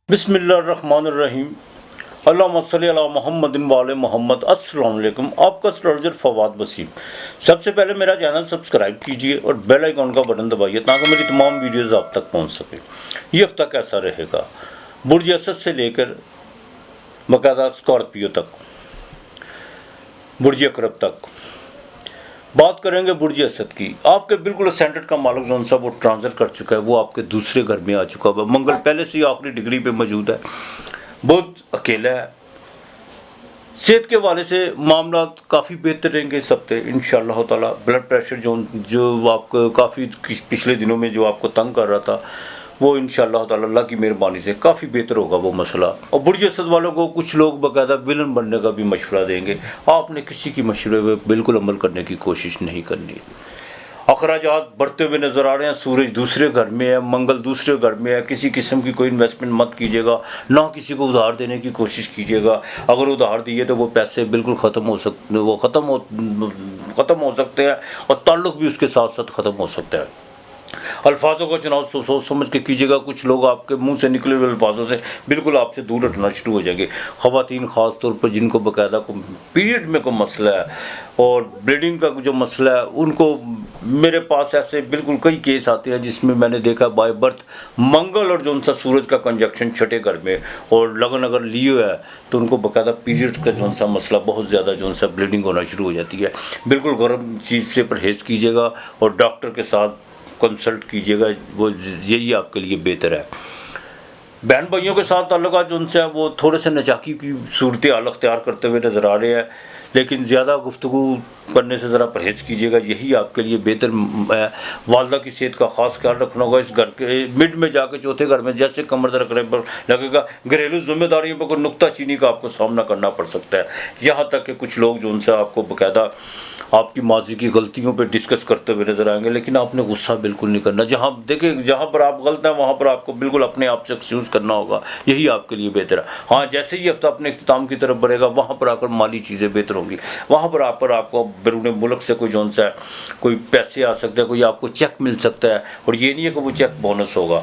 बिस्मिल्लाहिर्रहमानिर्रहीम। अल्लाहुम्मा सल्ली अला मुहम्मदिन व आले मोहम्मद। अस्सलाम वालेकुम। आपका एस्ट्रोलॉजर फवाद वसीम। सबसे पहले मेरा चैनल सब्सक्राइब कीजिए और बेल आइकॉन का बटन दबाइए ताकि मेरी तमाम वीडियोस आप तक पहुंच सके। ये हफ्ता कैसा रहेगा बुर्ज असद से लेकर बाकायदा स्कॉर्पियो तक, बुर्ज अकरब तक। बात करेंगे बुर्ज असद की। आपके बिल्कुल असेंडेंट का मालिक जोन सा वो ट्रांसफर कर चुका है, वो आपके दूसरे घर में आ चुका है। मंगल पहले से ही आखिरी डिग्री पे मौजूद है, बहुत अकेला है। सेहत के हवाले से मामला काफ़ी बेहतर रहेंगे इस हफ्ते इंशाअल्लाह ताला। ब्लड प्रेशर जो आपको काफ़ी पिछले दिनों में जो आपको तंग कर रहा था वो इंशाअल्लाह ताला अल्लाह की मेहरबानी से काफ़ी बेहतर होगा वो मसला। और बुर्ज असद वालों को कुछ लोग बाकायदा विलन बनने का भी मशवरा देंगे। आपने किसी की मशवरे पर बिल्कुल अमल करने की कोशिश नहीं करनी। अखराजात बढ़ते हुए नज़र आ रहे हैं। सूरज दूसरे घर में है, मंगल दूसरे घर में है। किसी किस्म की कोई इन्वेस्टमेंट मत कीजिएगा, ना किसी को उधार देने की कोशिश कीजिएगा। अगर उधार दिए तो वो पैसे बिल्कुल ख़त्म हो सकते हैं और ताल्लुक़ भी उसके साथ साथ ख़त्म हो सकता है। अल्फाजों का चुनाव सोच समझ के कीजिएगा। कुछ लोग आपके मुंह से निकले हुए अल्फाजों से बिल्कुल आपसे दूर हटना शुरू हो जाएंगे। ख़वातीन ख़ास तौर पर जिनको बाकायदा को पीरियड में कोई मसला है और ब्लीडिंग का जो मसला है, उनको मेरे पास ऐसे बिल्कुल कई केस आते हैं जिसमें मैंने देखा बाय बर्थ मंगल और जो सा सूरज का कंजक्शन छठे घर में और लगन अगर लिए हुआ है तो उनको बाकायदा पीरियड का जो सा मसला बहुत ज़्यादा जो सा ब्लीडिंग होना शुरू हो जाती है। बिल्कुल गर्म चीज़ से परहेज़ कीजिएगा और डॉक्टर के साथ कंसल्ट कीजिएगा, वो यही आपके लिए बेहतर है। बहन भाइयों के साथ ताल्लुकात जो उनसे वो थोड़े से नजाकी की सूरत हाल अख्तियार करते हुए नज़र आ रहे हैं, लेकिन ज़्यादा गुफ्तगू करने से ज़रा परहेज़ कीजिएगा, यही आपके लिए बेहतर है। वालदा की सेहत का ख़ास ख्याल रखना होगा। इस घर के मिड में जाकर चौथे घर में जैसे कमर दर्द करने पर लगेगा, घरेलू जिम्मेदारियों पर कोई नुक्ताचीनी का आपको सामना करना पड़ सकता है। यहाँ तक कि कुछ लोग जो उनसे आपको बाकायदा आपकी माजी की गलतियों पे डिस्कस करते हुए नजर आएंगे, लेकिन आपने गुस्सा बिल्कुल नहीं करना। जहाँ देखिए जहाँ पर आप गलत हैं वहाँ पर आपको बिल्कुल अपने आप से एक्सक्यूज़ करना होगा, यही आपके लिए बेहतर है। हाँ, जैसे ही हफ्ता अपने इख्तिताम की तरफ बढ़ेगा वहाँ पर आकर माली चीज़ें बेहतर होंगी। वहाँ पर आपको बैरून मुल्क से कोई जौन सा है कोई पैसे आ सकते हैं, कोई आपको चेक मिल सकता है और ये नहीं है कि वो चेक बोनस होगा।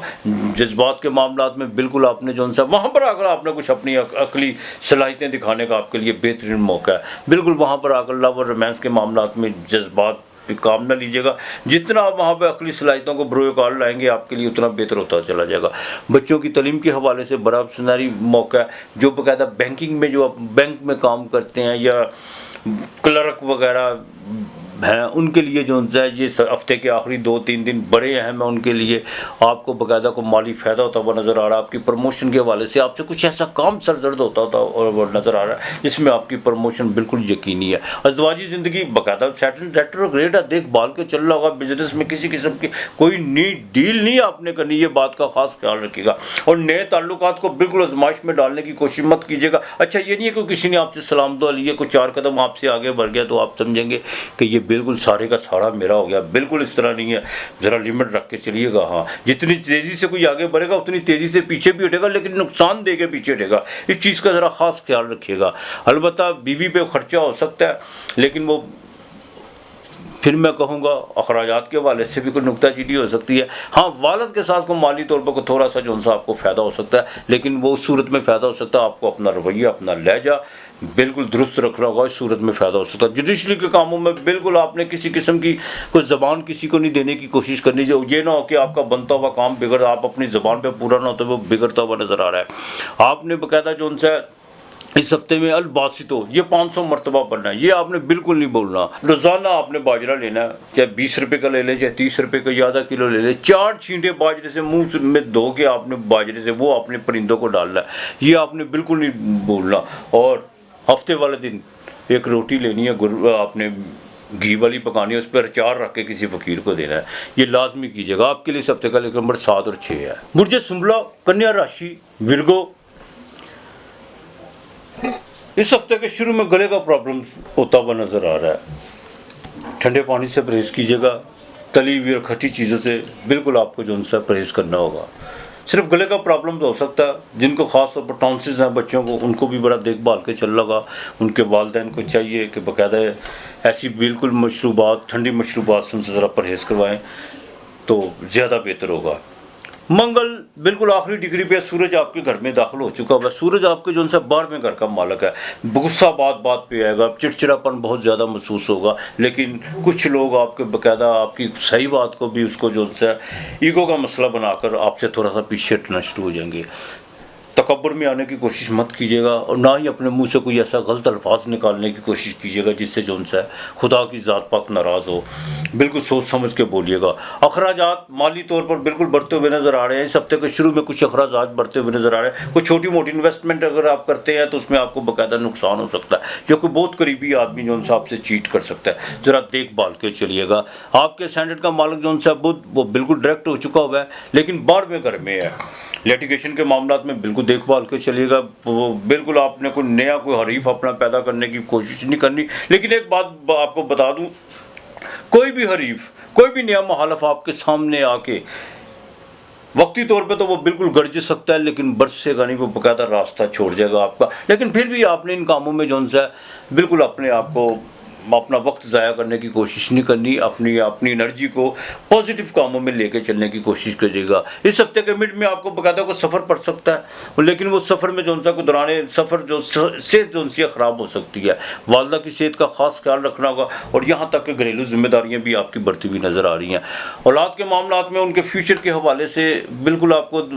जज्बात के मामला में बिल्कुल आपने जौन सा वहाँ पर आकर आपने कुछ अपनी अकली सलाहियतें दिखाने का आपके लिए बेहतरीन मौका है। बिल्कुल वहाँ पर आकर लव और रोमांस के मामला में जज्बात पे काम न लीजिएगा। जितना आप वहाँ पे अकली सलाहियतों को बरोए कार लाएंगे आपके लिए उतना बेहतर होता चला जाएगा। बच्चों की तालीम के हवाले से बड़ा सुनहरी मौका है। जो बाकायदा बैंकिंग में जो बैंक में काम करते हैं या क्लर्क वगैरह हैं, उनके लिए जो है ये हफ्ते के आखिरी 2-3 दिन बड़े अहम हैं उनके लिए। आपको बाकायदा को माली फ़ायदा होता हुआ नज़र आ रहा है। आपकी प्रमोशन के हवाले से आपसे कुछ ऐसा काम सरदर्द होता और नज़र आ रहा है जिसमें आपकी प्रमोशन बिल्कुल यकीनी है। अज़दवाजी ज़िंदगी बाकायदा सेटल और ग्रेट है, देखभाल के चल रहा होगा। बिजनेस में किसी किस्म की कोई डील नहीं आपने करनी, ये बात का खास ख्याल रखिएगा। और नए ताल्लुकात को बिल्कुल आजमाइश में डालने की कोशिश मत कीजिएगा। अच्छा, ये नहीं है कि किसी ने आपसे सलाम दुआ ली है, कुछ 4 कदम आपसे आगे बढ़ गया तो आप समझेंगे कि ये बिल्कुल सारे का सारा मेरा हो गया। बिल्कुल इस तरह नहीं है, ज़रा लिमिट रख के चलिएगा। हाँ, जितनी तेज़ी से कोई आगे बढ़ेगा उतनी तेज़ी से पीछे भी हटेगा, लेकिन नुकसान देके पीछे हटेगा। इस चीज़ का ज़रा ख़ास ख्याल रखिएगा। अलबत्ता बीवी पे खर्चा हो सकता है, लेकिन वो फिर मैं कहूँगा अखराजात के हवाले से भी कोई नुक्ताचीनी हो सकती है। हाँ, वालिद के साथ को माली तौर पर थोड़ा सा जो सा आपको फ़ायदा हो सकता है, लेकिन वो उस सूरत में फ़ायदा हो सकता है आपको अपना रवैया अपना लहजा बिल्कुल दुरुस्त रखना होगा। इस सूरत में फ़ायदा हो सकता है। जुडिशरी के कामों में बिल्कुल आपने किसी किस्म की कोई ज़बान किसी को नहीं देने की कोशिश करनी। जो ये ना हो कि आपका बनता हुआ काम बिगड़ आप अपनी ज़बान पर पूरा ना होते वो बिगड़ता हुआ नज़र आ रहा है। आपने बाकायदा जो उनसे इस हफ्ते में अलबासितो ये 500 मरतबा पढ़ना है, ये आपने बिल्कुल नहीं बोलना। रोज़ाना आपने बाजरा लेना है, चाहे 20 रुपये का ले लें चाहे 30 रुपये का आधा किलो ले लें। 4 छींटे बाजरे से मुंह में धो के आपने बाजरे से वो अपने परिंदों को डालना है, ये आपने बिल्कुल नहीं बोलना। और हफ्ते वाले दिन एक रोटी लेनी है, आपने घी वाली पकानी है, उस पर अचार रख के किसी फ़कीर को देना है, ये लाजमी कीजिएगा। आपके लिए इस हफ्ते का लेकर नंबर 7 और 6 है। बुर्ज सुंबला, कन्या राशि, विर्गो। इस हफ्ते के शुरू में गले का प्रॉब्लम होता हुआ नज़र आ रहा है। ठंडे पानी से परहेज़ कीजिएगा। तली हुई और खट्टी चीज़ों से बिल्कुल आपको जो उनसे परहेज़ करना होगा। सिर्फ गले का प्रॉब्लम तो हो सकता है। जिनको ख़ास तौर पर टॉन्सिल्स हैं बच्चों को, उनको भी बड़ा देखभाल के चल लगा। उनके वालिदैन को चाहिए कि बाकायदा ऐसी बिल्कुल मशरूबात ठंडी मशरूबात से उनसे ज़रा परहेज़ करवाएँ तो ज़्यादा बेहतर होगा। मंगल बिल्कुल आखिरी डिग्री पे, सूरज आपके घर में दाखिल हो चुका है। सूरज आपके जो है 12वें घर का मालिक है। गुस्सा बात बात पे आएगा, चिड़चिड़ापन बहुत ज़्यादा महसूस होगा, लेकिन कुछ लोग आपके बकायदा आपकी सही बात को भी उसको जो है ईगो का मसला बनाकर आपसे थोड़ा सा पीछे हटना शुरू हो जाएंगे। तकब्बुर में आने की कोशिश मत कीजिएगा और ना ही अपने मुंह से कोई ऐसा गलत अल्फाज निकालने की कोशिश कीजिएगा जिससे जो उनसे खुदा की ज़ात पाक नाराज़ हो। बिल्कुल सोच समझ के बोलिएगा। अखराजात माली तौर पर बिल्कुल बढ़ते हुए नज़र आ रहे हैं। इस हफ्ते के शुरू में कुछ अखराजात बढ़ते हुए नज़र आ रहे हैं। कोई छोटी मोटी इन्वेस्टमेंट अगर आप करते हैं तो उसमें आपको बाकायदा नुकसान हो सकता है, क्योंकि बहुत करीबी आदमी जो उनसे आपसे चीट कर सकता है। ज़रा देखभाल के चलिएगा। आपके स्टैंडर्ड का मालिक जो उनसे बुध वो बिल्कुल डायरेक्ट हो चुका हुआ है, लेकिन 12वें घर में है। लिटिगेशन के मामला में बिल्कुल देखभाल के चलिएगा। वो बिल्कुल आपने कोई नया कोई हरीफ अपना पैदा करने की कोशिश नहीं करनी। लेकिन एक बात आपको बता दूं, कोई भी हरीफ, कोई भी नया मुखालिफ आपके सामने आके वक्ती तौर पे तो वो बिल्कुल गरज सकता है, लेकिन बरसेगा नहीं, वो बकायदा रास्ता छोड़ जाएगा आपका। लेकिन फिर भी आपने इन कामों में जो है बिल्कुल अपने आप को अपना वक्त ज़ाया करने की कोशिश नहीं करनी। अपनी एनर्जी को पॉजिटिव कामों में लेके चलने की कोशिश करिएगा। इस हफ्ते के मिड में आपको बकायदा को सफ़र पड़ सकता है, लेकिन वो सफ़र में जो को दौरान सफ़र जो सेहत जो उनसे ख़राब हो सकती है। वालदा की सेहत का ख़ास ख्याल रखना होगा। और यहाँ तक कि घरेलू जिम्मेदारियाँ भी आपकी बढ़ती हुई नज़र आ रही हैं। औलाद के मामला में उनके फ्यूचर के हवाले से बिल्कुल आपको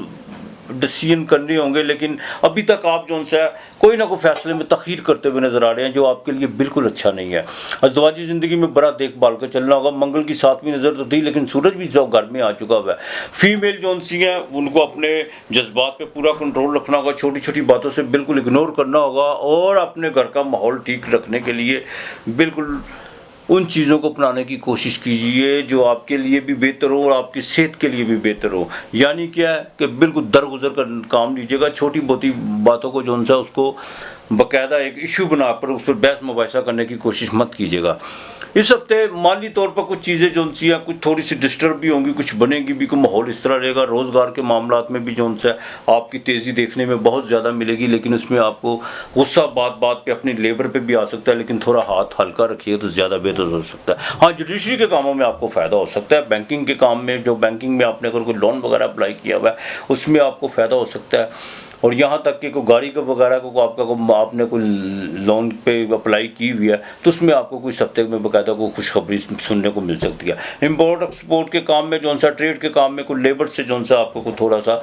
डिसीजन करने होंगे, लेकिन अभी तक आप जो है कोई ना कोई फैसले में तखीर करते हुए नजर आ रहे हैं, जो आपके लिए बिल्कुल अच्छा नहीं है। अज़दवाजी ज़िंदगी में बड़ा देखभाल कर चलना होगा। मंगल की 7वीं नज़र तो थी, लेकिन सूरज भी जो घर में आ चुका हुआ है। फीमेल जो सी हैं उनको अपने जज्बात पे पूरा कंट्रोल रखना होगा। छोटी छोटी बातों से बिल्कुल इग्नोर करना होगा और अपने घर का माहौल ठीक रखने के लिए बिल्कुल उन चीज़ों को अपनाने की कोशिश कीजिए जो आपके लिए भी बेहतर हो और आपकी सेहत के लिए भी बेहतर हो। यानी क्या है कि बिल्कुल दरगुजर का काम लीजिएगा। छोटी मोटी बातों को जो है उसको बाकायदा एक इशू बनाकर उस पर बहस मुबाहिसा करने की कोशिश मत कीजिएगा। इस हफ्ते माली तौर पर कुछ चीज़ें जो सी हैं कुछ थोड़ी सी डिस्टर्ब भी होंगी, कुछ बनेगी भी, कोई माहौल इस तरह रहेगा। रोज़गार के मामला में भी जो है आपकी तेज़ी देखने में बहुत ज़्यादा मिलेगी, लेकिन उसमें आपको गुस्सा बात बात पे अपनी लेबर पे भी आ सकता है, लेकिन थोड़ा हाथ हल्का रखिए तो ज़्यादा बेहतर हो सकता है। हाँ, जुडिशरी के कामों में आपको फ़ायदा हो सकता है। बैंकिंग के काम में, जो बैंकिंग में आपने अगर कोई लोन वगैरह अप्लाई किया हुआ है उसमें आपको फ़ायदा हो सकता है। और यहाँ तक कि कोई गाड़ी का वगैरह को आपने कोई लोन पे अप्लाई की हुई है तो उसमें आपको कुछ हफ्ते में बाकायदा को खुशखबरी सुनने को मिल सकती है। इम्पोर्ट एक्सपोर्ट के काम में जो सा, ट्रेड के काम में कोई लेबर से जो सा आपको थोड़ा सा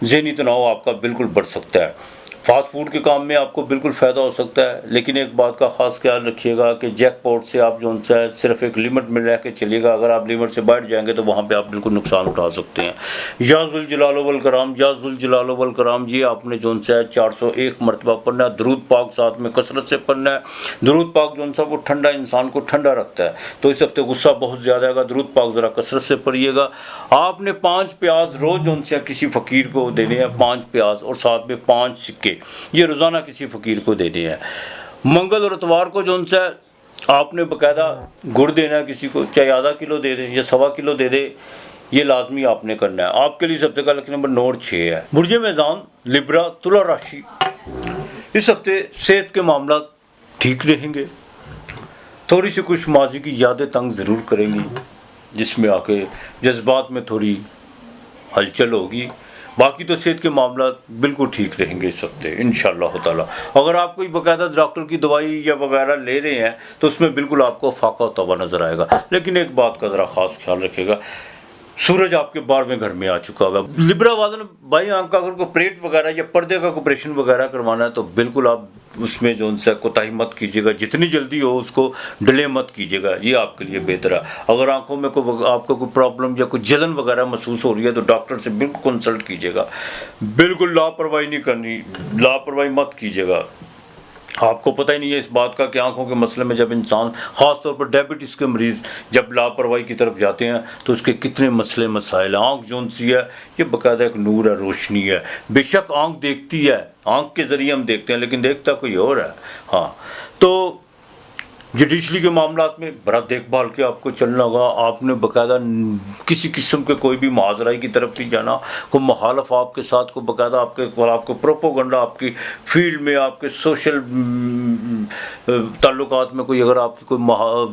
ज़हनी तनाव आपका बिल्कुल बढ़ सकता है। फास्ट फूड के काम में आपको बिल्कुल फ़ायदा हो सकता है, लेकिन एक बात का ख़ास ख्याल रखिएगा कि जैकपॉट से आप जो है सिर्फ एक लिमिट में रह के चलिएगा। अगर आप लिमिट से बढ़ जाएंगे तो वहाँ पे आप बिल्कुल नुकसान उठा सकते हैं। या ज़ुल जलालो वल कराम, या ज़ुल जलालो वल कराम, ये आपने जो है 401 मरतबा पढ़ना है। दरूद पाक साथ में कसरत से पढ़ना है। दरूद पाक जो है वो ठंडा, इंसान को ठंडा रखता है। तो इस हफ्ते गुस्सा बहुत ज़्यादा आएगा। दरूद पाक ज़रा कसरत से पढ़िएगा। आपने 5 प्याज रोज़ जो है किसी फ़कीर को देने हैं, 5 प्याज और साथ में 5 सिक्के, ये रोज़ाना किसी फ़कीर को देने हैं। मंगल और इतवार को जो है आपने बाकायदा गुड़ देना है किसी को, चाहे आधा किलो दे दें या 1.25 किलो दे दे, ये लाजमी आपने करना है। आपके लिए सबसे का लकी नंबर 9 और 6 है। बुर्ज मेज़ान, लिब्रा, तुला राशि, इस हफ्ते सेहत के मामला ठीक रहेंगे। थोड़ी सी कुछ माजी की यादें तंग ज़रूर करेंगी, जिसमें आके जज्बात में थोड़ी हलचल होगी। बाकी तो सेहत के मामला बिल्कुल ठीक रहेंगे इस हफ्ते इंशाअल्लाह ताला। अगर आप कोई बाकायदा डॉक्टर की दवाई या वगैरह ले रहे हैं तो उसमें बिल्कुल आपको फाका होता हुआ नज़र आएगा। लेकिन एक बात का ज़रा ख़ास ख्याल रखिएगा, सूरज आपके 12वें घर में आ चुका हुआ है। लिब्रा वादन बाई आंख का अगर कोई प्लेट वगैरह या पर्दे का ऑपरेशन वगैरह करवाना है तो बिल्कुल आप उसमें जो उनसे कोताही मत कीजिएगा। जितनी जल्दी हो उसको डिले मत कीजिएगा, ये आपके लिए बेहतर है। अगर आंखों में आपको कोई प्रॉब्लम या कोई जलन वगैरह महसूस हो रही है तो डॉक्टर से बिल्कुल कंसल्ट कीजिएगा। बिल्कुल लापरवाही नहीं करनी, लापरवाही मत कीजिएगा। आपको पता ही नहीं है इस बात का कि आंखों के मसले में जब इंसान, ख़ास तौर पर डायबिटीज़ के मरीज़ जब लापरवाही की तरफ जाते हैं तो उसके कितने मसले मसाइल। आंख जो सी है ये बाकायदा एक नूर है, रोशनी है। बेशक आंख देखती है, आंख के ज़रिए हम देखते हैं, लेकिन देखता कोई और है। हाँ, तो जुडिशली के मामलात में बड़ा देखभाल के आपको चलना होगा। आपने बाकायदा किसी किस्म के कोई भी मुआजराई की तरफ नहीं जाना, कोई मुखालफ आपके साथ को बाकायदा आपके प्रोपोगंडा आपकी फील्ड में आपके सोशल ताल्लुकात में कोई अगर आपकी कोई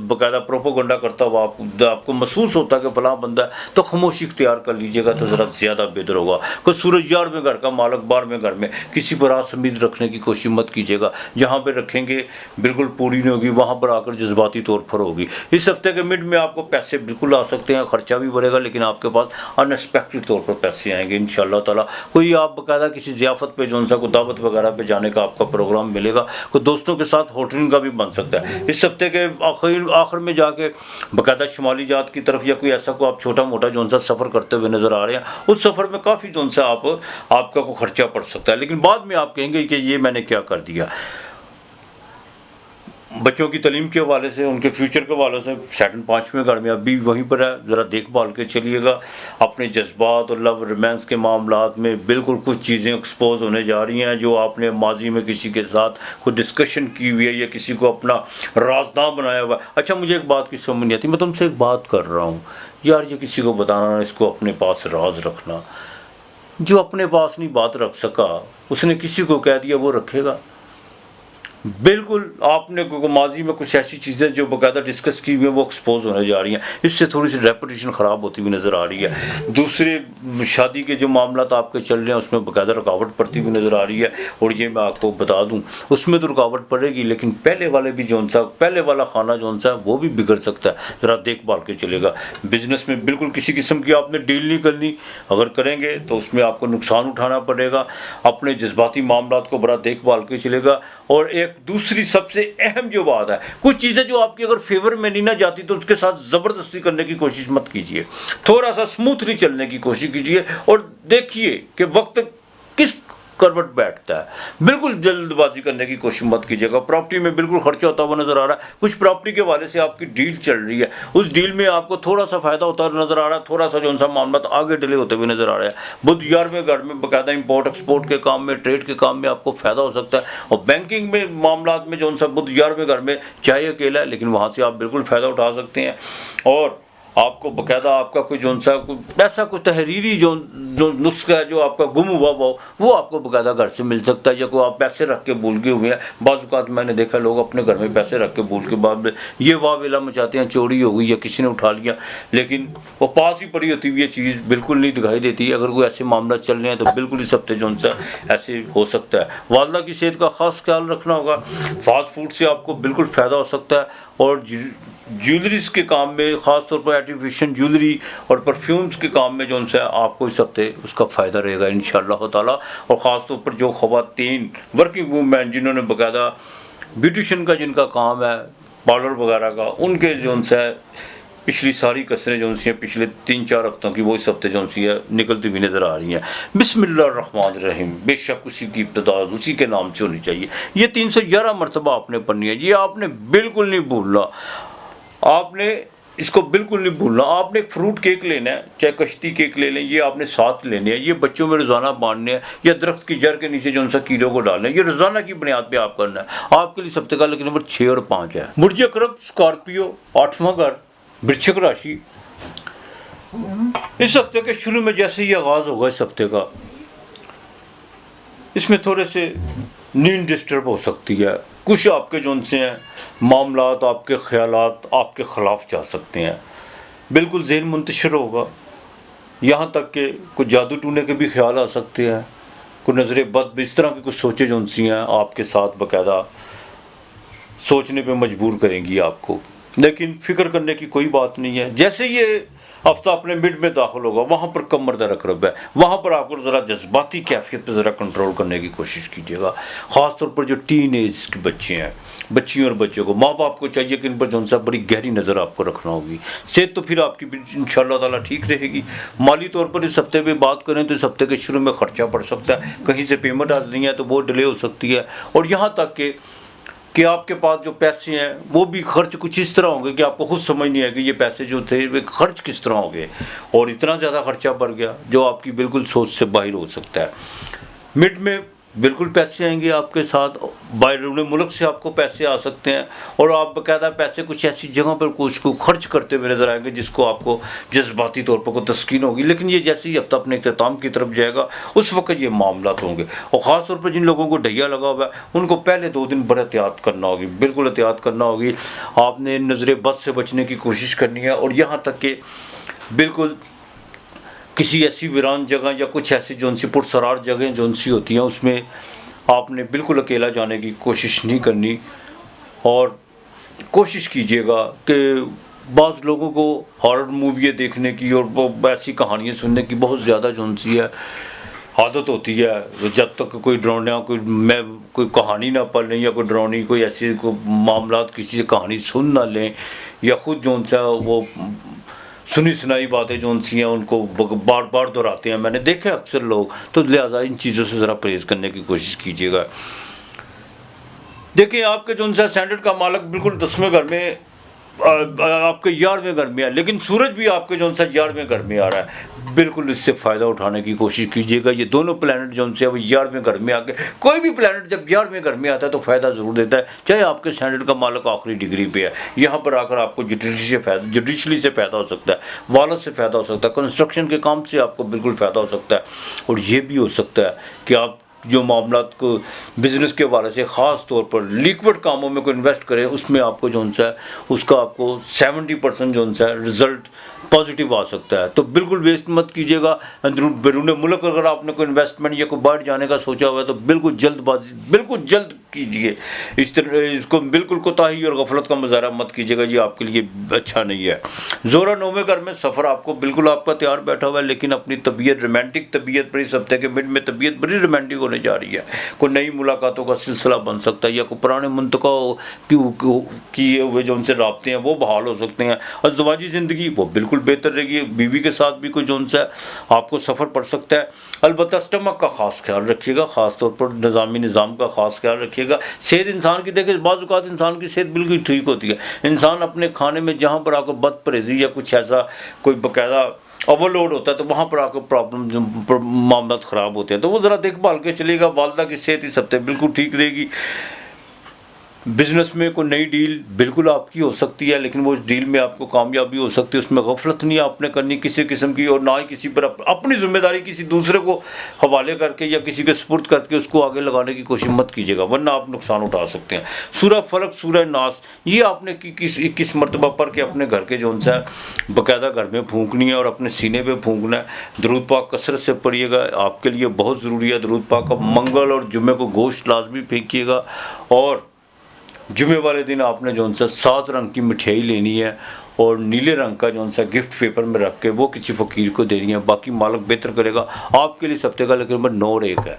बाकायदा प्रोपोगंडा करता हुआ आपको महसूस होता है कि फलां बंदा है, तो खामोशी इख्तियार कर लीजिएगा तो ज़रा ज़्यादा बेहतर होगा। कोई सूरज यार में घर का मालक बार में घर में किसी पर आस उम्मीद रखने की कोशिश मत कीजिएगा। जहाँ पर रखेंगे बिल्कुल पूरी नहीं होगी, वहाँ पर आकर जज्बाती तौर पर होगी। इस हफ्ते के मिड में आपको पैसे बिल्कुल आ सकते हैं, खर्चा भी बढ़ेगा, लेकिन आपके पास अनएक्सपेक्टेड तौर पर पैसे आएंगे इंशाअल्लाह ताला। कोई आप बाकायदा किसी ज़ियाफ़त पे जो सा को दावत वगैरह पे जाने का आपका प्रोग्राम मिलेगा, कोई दोस्तों के साथ होटलिंग का भी बन सकता है। इस हफ्ते के आखिर में जाके बाकायदा शुमाली जात की तरफ या कोई ऐसा को आप छोटा मोटा जो सा सफ़र करते हुए नज़र आ रहे हैं, उस सफ़र में काफ़ी जो सा आपका को खर्चा पड़ सकता है, लेकिन बाद में आप कहेंगे कि ये मैंने क्या कर दिया। बच्चों की तालीम के हवाले से, उनके फ्यूचर के हवाले से सैटर्न 5वें घर में अभी वहीं पर है, ज़रा देखभाल के चलिएगा। अपने जज्बात और लव रोमांस के मामलात में बिल्कुल कुछ चीज़ें एक्सपोज होने जा रही हैं जो आपने माजी में किसी के साथ कोई डिस्कशन की हुई है या किसी को अपना राजदां बनाया हुआ है। अच्छा, मुझे एक बात की समझ नहीं आती, मैं तुमसे एक बात कर रहा हूँ यार, ये किसी को बताना, इसको अपने पास राज रखना। जो अपने पास नहीं बात रख सका उसने किसी को कह दिया वो रखेगा। बिल्कुल आपने माजी में कुछ ऐसी चीज़ें जो बाकायदा डिस्कस की हुई हैं वो एक्सपोज होने जा रही हैं, इससे थोड़ी सी रेपुटेशन ख़राब होती हुई नज़र आ रही है। दूसरे शादी के जो मामला आपके चल रहे हैं उसमें बाकायदा रुकावट पड़ती हुई नज़र आ रही है, और ये मैं आपको बता दूं उसमें तो रुकावट पड़ेगी, लेकिन पहले वाले भी जो सा पहले वाला खाना जो सा वो भी बिगड़ सकता है, ज़रा देखभाल के चलेगा। बिज़नेस में बिल्कुल किसी किस्म की आपने डील नहीं करनी, अगर करेंगे तो उसमें आपको नुकसान उठाना पड़ेगा। अपने जज्बाती मामला को बड़ा देखभाल के चलेगा। और एक दूसरी सबसे अहम जो बात है, कुछ चीज़ें जो आपकी अगर फेवर में नहीं ना जाती तो उसके साथ ज़बरदस्ती करने की कोशिश मत कीजिए, थोड़ा सा स्मूथली चलने की कोशिश कीजिए और देखिए कि वक्त किस करवट बैठता है। बिल्कुल जल्दबाजी करने की कोशिश मत कीजिएगा। प्रॉपर्टी में बिल्कुल खर्चा होता हुआ नजर आ रहा है, कुछ प्रॉपर्टी के हवाले से आपकी डील चल रही है, उस डील में आपको थोड़ा सा फायदा होता हुआ नजर आ रहा है, थोड़ा सा जो सा मामला आगे डिले होते हुए नजर आ रहा है। बुध 11वें घर में बाकायदा इंपोर्ट एक्सपोर्ट के काम में, ट्रेड के काम में आपको फायदा हो सकता है, और बैंकिंग में मामला में जो सा बुध 11वें घर में चाहे अकेला है, लेकिन वहाँ से आप बिल्कुल फ़ायदा उठा सकते हैं। और आपको बाकायदा आपका कोई जो सा ऐसा कोई तहरीरी जो नुस्खा है जो आपका गुम हुआ वो आपको बाकायदा घर से मिल सकता है, या कोई आप पैसे रख के भूल गए हुए हैं। बाज़ औक़ात मैंने देखा लोग अपने घर में पैसे रख के भूल के बाद ये वावेला मचाते हैं, चोरी हो गई या किसी ने उठा लिया, लेकिन वो पास ही पड़ी होती हुई ये चीज़ बिल्कुल नहीं दिखाई देती। अगर कोई ऐसे मामला चल रहे हैं तो बिल्कुल इस हफ्ते जो सा ऐसे हो सकता है। वालदा की सेहत का ख़ास ख्याल रखना होगा। फास्ट फूड से आपको बिल्कुल फ़ायदा हो सकता है, और ज्वेलरीज के काम में, ख़ास तौर पर आर्टिफिशियल ज्वेलरी और परफ्यूम्स के काम में जो है आपको इस हफ्ते उसका फ़ायदा रहेगा इंशाअल्लाह ताला। और ख़ास तौर पर जो ख़वातीन वर्किंग वूमेन जिन्होंने बाकायदा ब्यूटिशियन का जिनका काम है, पार्लर वगैरह का, उनके जो है पिछली सारी कसरें जो सी हैं पिछले 3-4 हफ्तों की वो इस हफ्ते जो सी है निकलती हुई नज़र आ रही हैं। बिस्मिल्लाहिर्रहमानिर्रहीम, बेशक उसी की इब्तिदा उसी के नाम से होनी चाहिए। ये 311 मरतबा आपने पढ़नी है, ये आपने बिल्कुल नहीं भूलना, आपने इसको बिल्कुल नहीं भूलना। आपने एक फ्रूट केक लेना है, चाहे कश्ती केक ले लें, ये आपने साथ लेने हैं, ये बच्चों में रोज़ाना बांटने हैं, या दरख्त की जड़ के नीचे जो सा कीड़ों को डालना है, ये रोज़ाना की बुनियाद पे आप करना है। आपके लिए सप्ताह का नंबर 6 और 5 है। बुर्ज अकरब स्कॉर्पियो 8वां घर वृश्चिक राशि। इस हफ्ते के शुरू में जैसे ही आगाज़ होगा इस हफ्ते का, इसमें थोड़े से नींद डिस्टर्ब हो सकती है, कुछ आपके जो से हैं मामलात, आपके ख्यालात आपके ख़िलाफ़ जा सकते हैं, बिल्कुल ज़हन मुंतशिर होगा, यहाँ तक कि कुछ जादू टूने के भी ख्याल आ सकते हैं, कोई नज़रें बद, इस तरह की कुछ सोचें जो सी हैं आपके साथ बाकायदा सोचने पे मजबूर करेंगी आपको, लेकिन फ़िक्र करने की कोई बात नहीं है। जैसे ये हफ्ता अपने मिड में दाखिल होगा वहाँ पर कमर दर अकरब है, वहाँ पर आपको ज़रा जज्बाती कैफियत पर ज़रा कंट्रोल करने की कोशिश कीजिएगा। ख़ास तौर पर जो टीन एज के बच्चे हैं, बच्चियों और बच्चों को, माँ बाप को चाहिए कि इन पर जो सा बड़ी गहरी नज़र आपको रखना होगी। सेहत तो फिर आपकी इंशाअल्लाह ताला ठीक रहेगी। माली तौर पर इस हफ्ते में बात करें तो इस हफ्ते के शुरू में ख़र्चा पड़ सकता है, कहीं से पेमेंट आ रही है तो वो डिले हो सकती है, और यहाँ तक कि आपके पास जो पैसे हैं वो भी खर्च कुछ इस तरह होंगे कि आपको खुद समझ नहीं आएगी ये पैसे जो थे वे खर्च किस तरह हो गए, और इतना ज़्यादा खर्चा बढ़ गया जो आपकी बिल्कुल सोच से बाहर हो सकता है। मिड में बिल्कुल पैसे आएंगे आपके साथ, बैरून मुल्क से आपको पैसे आ सकते हैं, और आप बाकायदा पैसे कुछ ऐसी जगह पर कुछ को खर्च करते हुए नजर आएंगे जिसको आपको जज्बाती तौर पर कोई तस्कीन होगी। लेकिन ये जैसे ही हफ्ता अपने इख्तिताम की तरफ जाएगा उस वक्त ये मामला होंगे। और ख़ास तौर पर जिन लोगों को ढैया लगा हुआ है उनको पहले 2 दिन बड़ा एहतियात करना होगी, बिल्कुल एहतियात करना होगी। आपने नज़र बद से बचने की कोशिश करनी है, और यहाँ तक कि बिल्कुल किसी ऐसी वीरान जगह या कुछ ऐसी जौन सी पुरसरार जगह जौन सी होती हैं उसमें आपने बिल्कुल अकेला जाने की कोशिश नहीं करनी। और कोशिश कीजिएगा कि बाज़ लोगों को हॉरर मूवी देखने की और वो ऐसी कहानियाँ सुनने की बहुत ज़्यादा जौन सी है आदत होती है। जब तक कोई डरावना कोई कहानी ना पढ़ लें या कोई डरावनी कोई ऐसी कोई मामलात किसी से कहानी सुन ना लें, या ख़ुद जौन सा वो सुनी सुनाई बातें जौन सी हैं उनको बार बार दोहराते हैं, मैंने देखे अक्सर लोग। तो लिहाजा इन चीज़ों से ज़रा परहेज़ करने की कोशिश कीजिएगा। देखिए, आपके जौन सा स्टैंडर्ड का मालक बिल्कुल 10वें घर में आपके 11वें घर में है, लेकिन सूरज भी आपके जौन सा 11वें घर में आ रहा है। बिल्कुल इससे फ़ायदा उठाने की कोशिश कीजिएगा। ये दोनों प्लैनेट जौन से वो 11वें घर में आके, कोई भी प्लैनेट जब 11वें घर में आता है तो फ़ायदा ज़रूर देता है, चाहे आपके स्टैंडर्ड का मालक आखिरी डिग्री पे है। यहाँ पर आकर आपको जुडिशली से फ़ायदा हो सकता है, वालद से फ़ायदा हो सकता है, कंस्ट्रक्शन के काम से आपको बिल्कुल फ़ायदा हो सकता है। और ये भी हो सकता है कि आप जो मामलात को बिज़नेस के हवाले से ख़ास तौर पर लिक्विड कामों में कोई इन्वेस्ट करें, उसमें आपको जौन सा है उसका आपको 70% जौन सा है रिज़ल्ट पॉजिटिव आ सकता है। तो बिल्कुल वेस्ट मत कीजिएगा। बैरून मुल्क अगर आपने कोई इन्वेस्टमेंट या कोई बाहर जाने का सोचा हुआ है तो बिल्कुल जल्द कीजिए। इस तरह इसको बिल्कुल कोताही और गफलत का मुजाहरा मत कीजिएगा, ये आपके लिए अच्छा नहीं है। ज़ोरा 9वें घर में सफ़र आपको बिल्कुल आपका तैयार बैठा हुआ है, लेकिन अपनी तबीयत रोमांटिक तबीयत पर इस हफ्ते के मिड में तबीयत बड़ी रोमांटिक होने जा रही है। कोई नई मुलाकातों का सिलसिला बन सकता है, या कोई पुराने मुंतका किए हुए जो उनसे राब्ते हैं वो बहाल हो सकते हैं। अज़दवाजी ज़िंदगी वो बिल्कुल बेहतर रहेगी। बीवी के साथ भी कोई जौन सा आपको सफ़र पड़ सकता है। अलबत्ता स्टमक का ख़ास ख्याल रखिएगा, ख़ास तौर पर निज़ाम का ख़ास ख्याल रखिएगा। सेहत इंसान की देखिए, बाज़ औक़ात इंसान की सेहत बिल्कुल ठीक होती है। इंसान अपने खाने में जहाँ पर आपको बद परहेज़ी या कुछ ऐसा कोई बाकायदा ओवरलोड होता है तो वहाँ पर आपको मामला ख़राब होते हैं, तो वो ज़रा देखभाल के चलेगा। वालदा की सेहत इस हफ्ते बिल्कुल ठीक रहेगी। बिज़नेस में कोई नई डील बिल्कुल आपकी हो सकती है, लेकिन वो उस डील में आपको कामयाबी हो सकती है। उसमें गफलत नहीं आपने करनी किसी किस्म की, और ना ही किसी पर अपनी जिम्मेदारी किसी दूसरे को हवाले करके या किसी के सुपुर्द करके उसको आगे लगाने की कोशिश मत कीजिएगा, वरना आप नुकसान उठा सकते हैं। सूरह फलक सूरह नास ये आपने 21 मरतबा पढ़ के अपने घर के जौन सा बाकायदा घर में फूंकनी है और अपने सीने पर फूंकना है। दरूद पाक कसरत से पढ़िएगा, आपके लिए बहुत ज़रूरी है। दरूद पाक का मंगल और जुम्मे को गोश्त लाजमी फेंकिएगा, और जुमे वाले दिन आपने जौन सा 7 रंग की मिठाई लेनी है और नीले रंग का जौन सा गिफ्ट पेपर में रख के वो किसी फ़कीर को देनी है। बाकी मालिक बेहतर करेगा आपके लिए। इस हफ्ते का लेकिन नंबर 9 और 1 है।